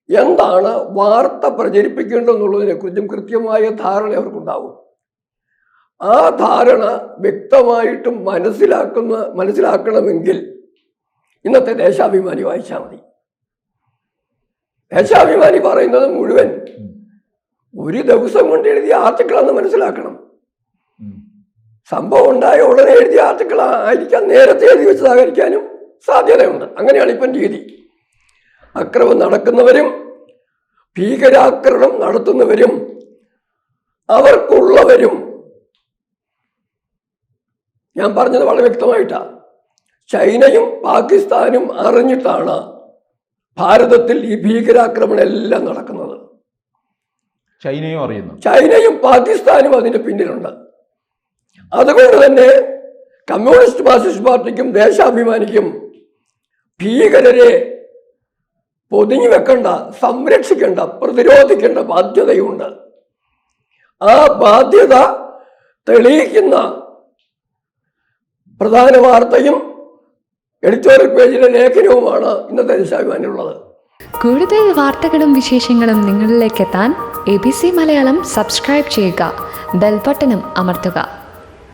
എന്താണ് വാർത്ത പ്രചരിപ്പിക്കേണ്ടതെന്നുള്ളതിനെക്കുറിച്ചും കൃത്യമായ ധാരണ അവർക്കുണ്ടാവും. ആ ധാരണ വ്യക്തമായിട്ടും മനസ്സിലാക്കണമെങ്കിൽ ഇന്നത്തെ ദേശാഭിമാനി വായിച്ചാൽ മതി. ദേശാഭിമാനി പറയുന്നത് മുഴുവൻ ഒരു ദിവസം കൊണ്ട് എഴുതിയ ആർട്ടിക്കിളാണെന്ന് മനസ്സിലാക്കണം. സംഭവം ഉണ്ടായ ഉടനെ എഴുതിയ ആർട്ടിക്കിൾ ആയിരിക്കാം, നേരത്തെ എഴുതി വെച്ചതായിരിക്കാനും സാധ്യതയുണ്ട്. അങ്ങനെയാണ് ഇപ്പം രീതി. അക്രമം നടക്കുന്നവരും ഭീകരാക്രമണം നടത്തുന്നവരും അവർക്കുള്ളവരും, ഞാൻ പറഞ്ഞത് വളരെ വ്യക്തമായിട്ടാണ്, ചൈനയും പാകിസ്ഥാനും അറിഞ്ഞിട്ടാണ് ഭാരതത്തിൽ ഈ ഭീകരാക്രമണം എല്ലാം നടക്കുന്നത്. ചൈനയും അറിയുന്നു, ചൈനയും പാകിസ്ഥാനും അതിന്റെ പിന്നിലുണ്ട്. അതുകൊണ്ട് തന്നെ കമ്മ്യൂണിസ്റ്റ് മാർക്സിസ്റ്റ് പാർട്ടിക്കും ദേശാഭിമാനിക്കും ഭീകരരെ പൊതിഞ്ഞു വെക്കേണ്ട, സംരക്ഷിക്കേണ്ട, പ്രതിരോധിക്കേണ്ട ബാധ്യതയുണ്ട്. ആ ബാധ്യത തെളിയിക്കുന്ന പ്രധാന വാർത്തയും എഡിറ്റോറിയൽ പേജിലെ ലേഖനവുമാണ് ഇന്നത്തെ ദേശാഭിമാനിയുള്ളത്. കൂടുതൽ വാർത്തകളും വിശേഷങ്ങളും നിങ്ങളിലേക്ക് എത്താൻ ABC മലയാളം സബ്സ്ക്രൈബ് ചെയ്യുക, ബെൽ ബട്ടണും അമർത്തുക.